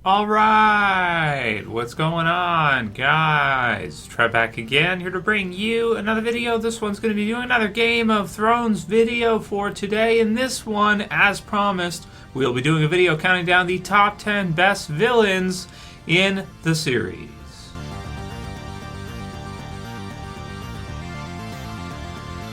All right, what's going on, guys? Trev back again, here to bring you another video. This one's going to be doing another Game of Thrones video for today. In this one, as promised, we'll be doing a video counting down the top 10 best villains in the series.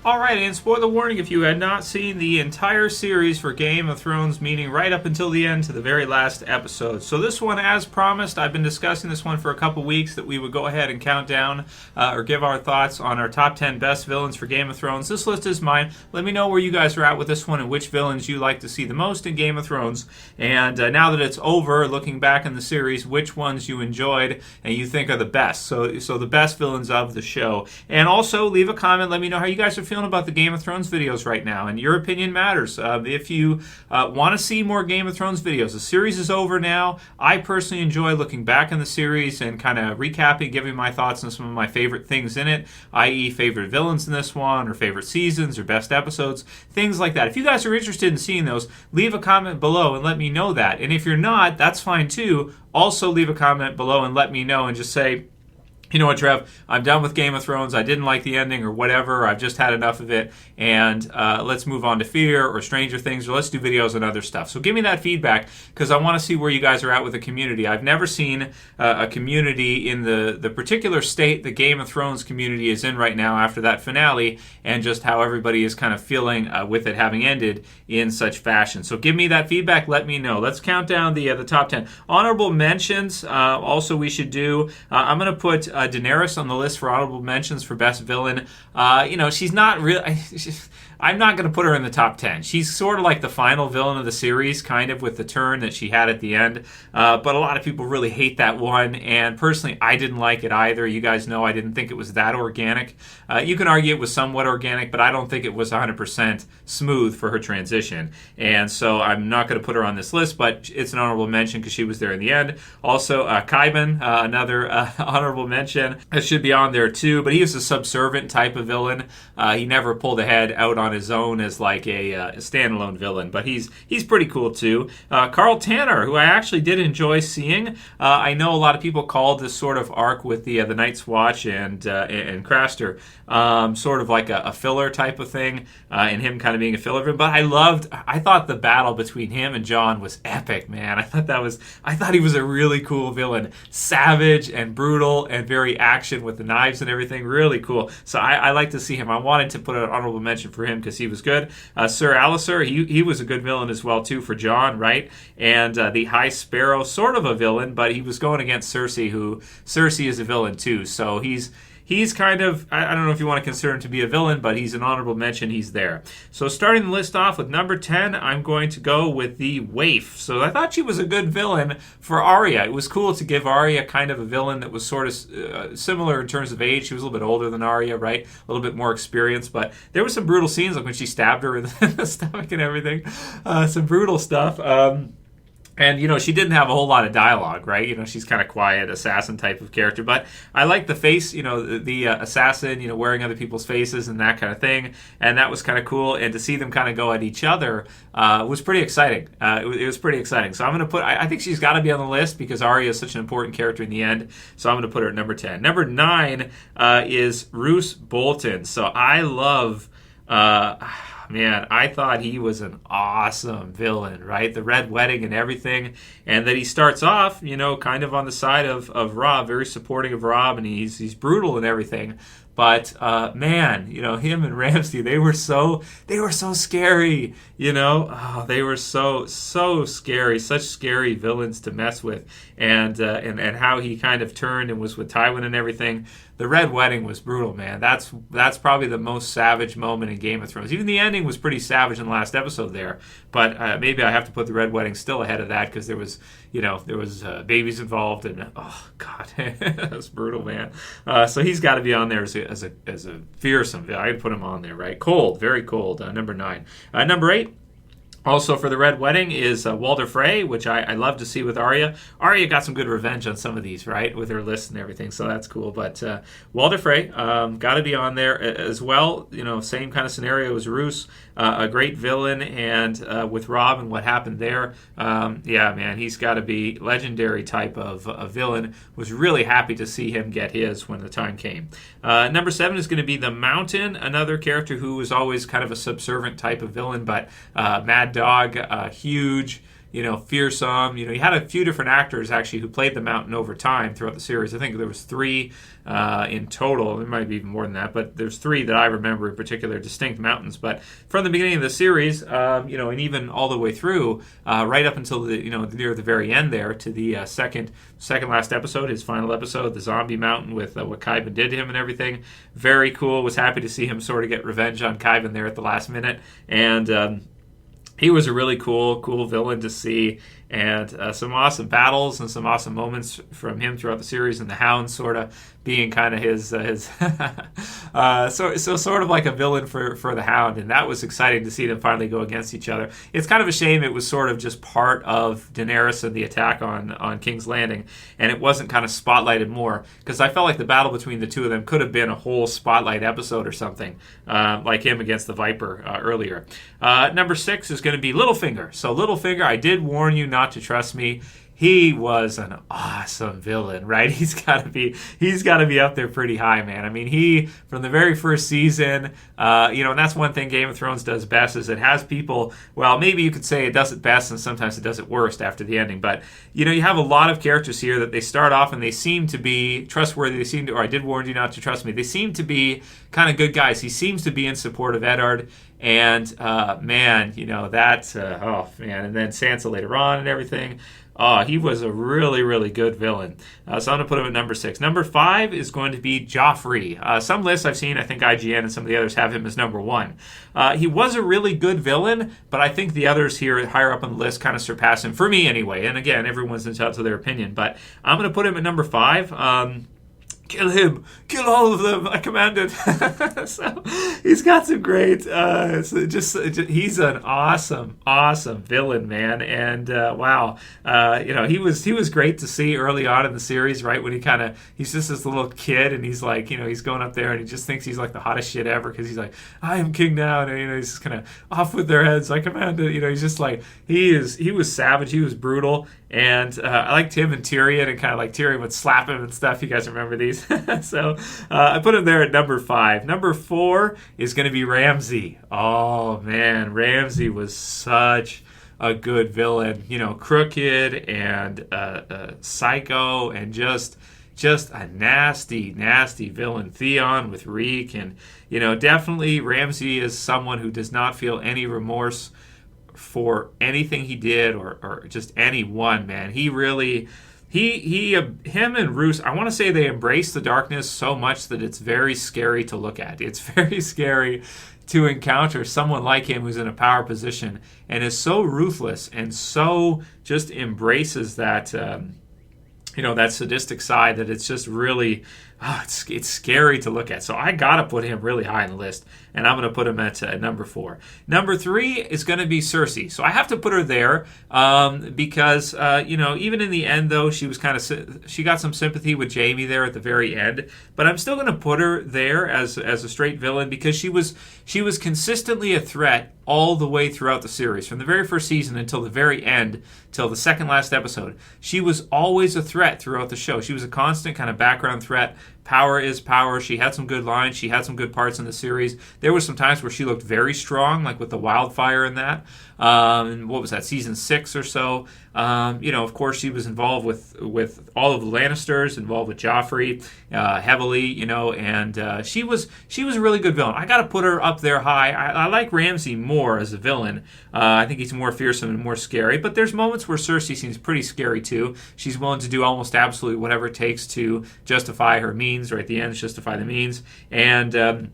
Alright, and spoiler warning, if you had not seen the entire series for Game of Thrones, meaning right up until the end to the very last episode. So this one, as promised, I've been discussing this one for a couple weeks, that we would go ahead and count down or give our thoughts on our top 10 best villains for Game of Thrones. This list is mine. Let me know where you guys are at with this one and which villains you like to see the most in Game of Thrones. And now that it's over, looking back in the series, which ones you enjoyed and you think are the best. So the best villains of the show. And also, leave a comment. Let me know how you guys are feeling about the Game of Thrones videos right now, and your opinion matters. If you want to see more Game of Thrones videos, the series is over now. I personally enjoy looking back in the series and kind of recapping, giving my thoughts on some of my favorite things in it, i.e. favorite villains in this one, or favorite seasons, or best episodes, things like that. If you guys are interested in seeing those, leave a comment below and let me know that. And if you're not, that's fine too. Also leave a comment below and let me know, and just say, you know what, Trev, I'm done with Game of Thrones. I didn't like the ending or whatever. I've just had enough of it. And let's move on to Fear or Stranger Things, or let's do videos on other stuff. So give me that feedback, because I want to see where you guys are at with the community. I've never seen a community in the particular state the Game of Thrones community is in right now after that finale, and just how everybody is kind of feeling with it having ended in such fashion. So give me that feedback. Let me know. Let's count down the top 10. Honorable mentions, also we should do. I'm going to put Daenerys on the list for honorable mentions for best villain. She's not really... I'm not going to put her in the top 10. She's sort of like the final villain of the series, kind of with the turn that she had at the end. But a lot of people really hate that one, and personally, I didn't like it either. You guys know I didn't think it was that organic. You can argue it was somewhat organic, but I don't think it was 100% smooth for her transition. And so I'm not going to put her on this list, but it's an honorable mention because she was there in the end. Also, Qyburn, another honorable mention. That should be on there too, but he was a subservient type of villain. He never pulled ahead out on his own as like a standalone villain, but he's pretty cool too. Karl Tanner, who I actually did enjoy seeing. I know a lot of people called this sort of arc with the Night's Watch and Craster sort of like a filler type of thing, and him kind of being a filler of him. But I thought the battle between him and Jon was epic, man. I thought he was a really cool villain, savage and brutal and very action with the knives and everything. Really cool. So I like to see him. I wanted to put an honorable mention for him because he was good. Sir Alliser, he was a good villain as well too for Jon, right? And the High Sparrow, sort of a villain, but he was going against Cersei, who Cersei is a villain too. So he's kind of, I don't know if you want to consider him to be a villain, but he's an honorable mention. He's there. So starting the list off with number 10, I'm going to go with the Waif. So I thought she was a good villain for Arya. It was cool to give Arya kind of a villain that was sort of similar in terms of age. She was a little bit older than Arya, right? A little bit more experienced, but there were some brutal scenes, like when she stabbed her in the stomach and everything. Some brutal stuff. And, she didn't have a whole lot of dialogue, right? She's kind of quiet, assassin type of character. But I like the face, the assassin, wearing other people's faces and that kind of thing. And that was kind of cool. And to see them kind of go at each other was pretty exciting. It was pretty exciting. So I'm going to put, I think she's got to be on the list because Arya is such an important character in the end. So I'm going to put her at number 10. Number 9 is Roose Bolton. So I love... Man, I thought he was an awesome villain, right? The Red Wedding and everything. And that he starts off, kind of on the side of Robb, very supporting of Robb, and he's brutal and everything. But man, him and Ramsay, they were so scary, Oh, they were so scary, such scary villains to mess with. And how he kind of turned and was with Tywin and everything. The Red Wedding was brutal, man. That's probably the most savage moment in Game of Thrones. Even the ending was pretty savage in the last episode there. But maybe I have to put the Red Wedding still ahead of that because there was babies involved, and oh god, that's brutal, man. So he's got to be on there as a fearsome. I could put him on there, right? Cold, very cold. Number 9. Number 8. Also for the Red Wedding is Walder Frey, which I love to see with Arya. Arya got some good revenge on some of these, right, with her list and everything, so that's cool. But Walder Frey, got to be on there as well. Same kind of scenario as Roose, a great villain, and with Robb and what happened there, yeah, man, he's got to be legendary type of villain. Was really happy to see him get his when the time came. Number 7 is going to be the Mountain, another character who was always kind of a subservient type of villain, but Mad Dog, huge, fearsome. You had a few different actors actually who played the Mountain over time throughout the series. I think there was 3 in total. There might be even more than that, but there's 3 that I remember in particular, distinct Mountains. But from the beginning of the series, and even all the way through, right up until near the very end there, to the second last episode, his final episode, the Zombie Mountain with what Qyburn did to him and everything. Very cool. Was happy to see him sort of get revenge on Qyburn there at the last minute, and he was a really cool villain to see, and some awesome battles and some awesome moments from him throughout the series, and the Hound sort of being kind of his so sort of like a villain for the Hound, and that was exciting to see them finally go against each other. It's kind of a shame it was sort of just part of Daenerys and the attack on King's Landing, and it wasn't kind of spotlighted more, because I felt like the battle between the two of them could have been a whole spotlight episode or something, like him against the Viper earlier. Number 6 is going to be Littlefinger. So Littlefinger, I did warn you not to trust me. He was an awesome villain, right? He's got to be up there pretty high, man. I mean, he, from the very first season, and that's one thing Game of Thrones does best, is it has people, well, maybe you could say it does it best and sometimes it does it worst after the ending, but, you have a lot of characters here that they start off and they seem to be trustworthy, or I did warn you not to trust me, they seem to be kind of good guys. He seems to be in support of Eddard, and, man, that's, oh, man, and then Sansa later on and everything. Oh, he was a really, really good villain. So I'm going to put him at number 6. Number 5 is going to be Joffrey. Some lists I've seen, I think IGN and some of the others have him as number 1. He was a really good villain, but I think the others here higher up on the list kind of surpass him, for me anyway. And again, everyone's entitled to their opinion. But I'm going to put him at number 5. Kill him. Kill all of them. I commanded. So he's got some great. He's an awesome villain, man. And wow, he was great to see early on in the series. Right when he's just this little kid, and he's like, he's going up there and he just thinks he's like the hottest shit ever, because he's like, I am king now, and he's just kind of off with their heads. I commanded. He's just like he was savage. He was brutal. And I liked him and Tyrion, and kind of like Tyrion would slap him and stuff. You guys remember these? So I put him there at number 5. Number 4 is going to be Ramsay. Oh, man. Ramsay was such a good villain. Crooked and psycho, and just a nasty villain. Theon with Reek. And, definitely Ramsay is someone who does not feel any remorse for anything he did or just anyone, man. He really, him and Roose, I want to say they embrace the darkness so much that it's very scary to look at. It's very scary to encounter someone like him who's in a power position and is so ruthless and so just embraces that, that sadistic side, that it's just really, it's scary to look at. So I got to put him really high on the list, and I'm going to put him at number 4. Number 3 is going to be Cersei. So I have to put her there because, even in the end, though, she got some sympathy with Jaime there at the very end. But I'm still going to put her there as a straight villain, because she was consistently a threat all the way throughout the series. From the very first season until the very end, till the second last episode, she was always a threat throughout the show. She was a constant kind of background threat. Power is power. She had some good lines. She had some good parts in the series. There were some times where she looked very strong, like with the wildfire and that. What was that, season 6 or so? Of course, she was involved with all of the Lannisters, involved with Joffrey heavily, and she was a really good villain. I got to put her up there high. I like Ramsay more as a villain. I think he's more fearsome and more scary, but there's moments where Cersei seems pretty scary too. She's willing to do almost absolutely whatever it takes to justify her means, or at the end, justify the means. And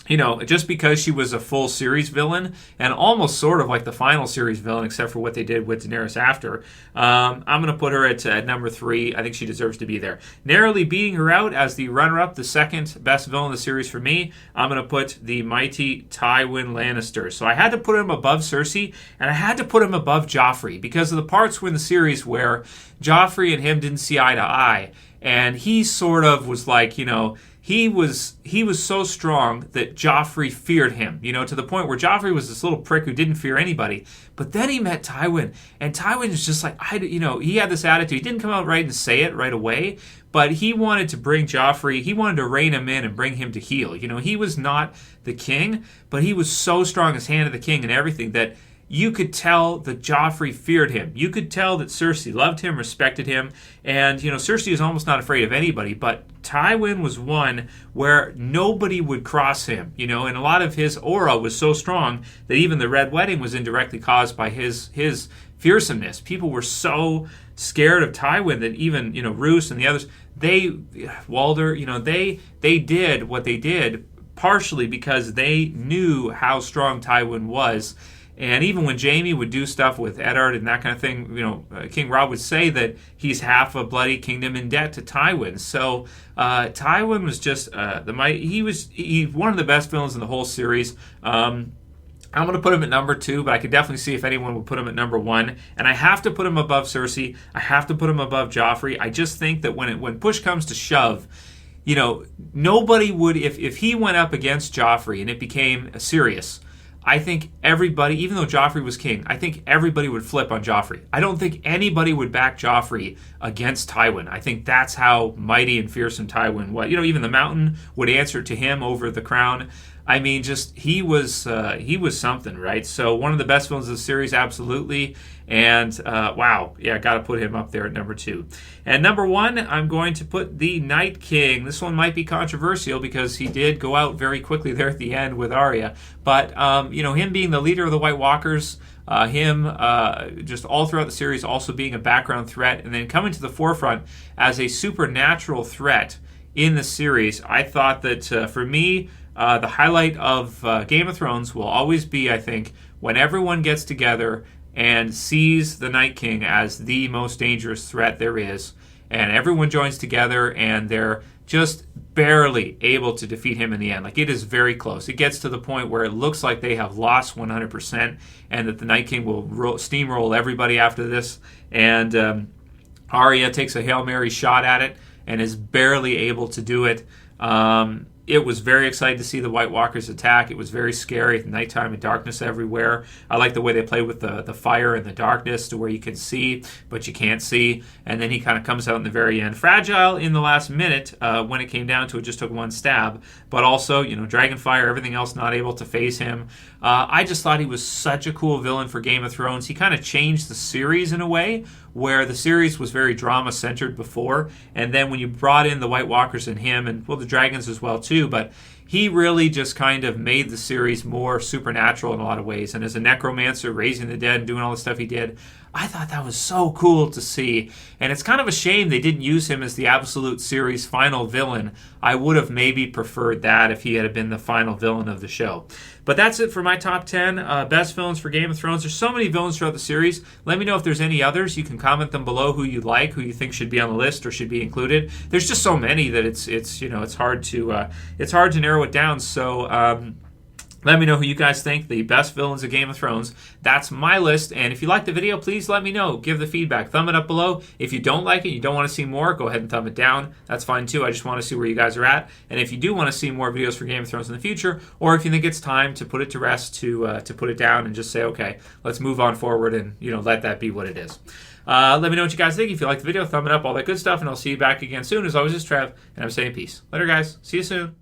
just because she was a full series villain and almost sort of like the final series villain, except for what they did with Daenerys after, I'm going to put her at number 3. I think she deserves to be there. Narrowly beating her out as the runner-up, the second best villain of the series for me, I'm going to put the mighty Tywin Lannister. So I had to put him above Cersei, and I had to put him above Joffrey because of the parts in the series where Joffrey and him didn't see eye to eye. And he sort of was like, he was so strong that Joffrey feared him, to the point where Joffrey was this little prick who didn't fear anybody. But then he met Tywin, and Tywin is just like, he had this attitude. He didn't come out right and say it right away, but he wanted to bring Joffrey, he wanted to rein him in and bring him to heel. He was not the king, but he was so strong as hand of the king and everything that you could tell that Joffrey feared him. You could tell that Cersei loved him, respected him, and Cersei is almost not afraid of anybody, but Tywin was one where nobody would cross him, and a lot of his aura was so strong that even the Red Wedding was indirectly caused by his fearsomeness. People were so scared of Tywin that even, Roose and the others, Walder, they did what they did partially because they knew how strong Tywin was. And even when Jaime would do stuff with Eddard and that kind of thing, King Rob would say that he's half a bloody kingdom in debt to Tywin. So Tywin was just he's one of the best villains in the whole series. I'm going to put him at number 2, but I could definitely see if anyone would put him at number 1. And I have to put him above Cersei. I have to put him above Joffrey. I just think that when push comes to shove, nobody would, if he went up against Joffrey and it became serious, I think everybody, even though Joffrey was king, I think everybody would flip on Joffrey. I don't think anybody would back Joffrey against Tywin. I think that's how mighty and fearsome Tywin was. Even the Mountain would answer to him over the crown. I mean, just he was something, right? So one of the best villains of the series, absolutely. And wow, yeah, got to put him up there at number 2. And number 1, I'm going to put the Night King. This one might be controversial because he did go out very quickly there at the end with Arya. But him being the leader of the White Walkers, him just all throughout the series also being a background threat, and then coming to the forefront as a supernatural threat in the series, I thought that for me, the highlight of Game of Thrones will always be, I think, when everyone gets together and sees the Night King as the most dangerous threat there is, and everyone joins together and they're just barely able to defeat him in the end. Like, it is very close. It gets to the point where it looks like they have lost 100% and that the Night King will steamroll everybody after this. And Arya takes a Hail Mary shot at it and is barely able to do it. It was very exciting to see the White Walkers attack. It was very scary at nighttime and darkness everywhere. I like the way they play with the fire and the darkness to where you can see, but you can't see. And then he kind of comes out in the very end. Fragile in the last minute when it came down to it, just took one stab. But also, dragon fire, everything else not able to phase him. I just thought he was such a cool villain for Game of Thrones. He kind of changed the series in a way where the series was very drama-centered before. And then when you brought in the White Walkers and him, and, well, the dragons as well, too, but he really just kind of made the series more supernatural in a lot of ways. And as a necromancer, raising the dead and doing all the stuff he did, I thought that was so cool to see. And it's kind of a shame they didn't use him as the absolute series final villain. I would have maybe preferred that if he had been the final villain of the show. But that's it for my top 10 best villains for Game of Thrones. There's so many villains throughout the series. Let me know if there's any others. You can comment them below who you like, who you think should be on the list or should be included. There's just so many that it's hard to narrow it down. So let me know who you guys think the best villains of Game of Thrones. That's my list. And if you like the video, please let me know. Give the feedback. Thumb it up below. If you don't like it, you don't want to see more, go ahead and thumb it down. That's fine too. I just want to see where you guys are at. And if you do want to see more videos for Game of Thrones in the future, or if you think it's time to put it to rest, to put it down and just say, okay, let's move on forward and let that be what it is. Let me know what you guys think. If you like the video, thumb it up, all that good stuff. And I'll see you back again soon. As always, it's Trev, and I'm saying peace. Later, guys. See you soon.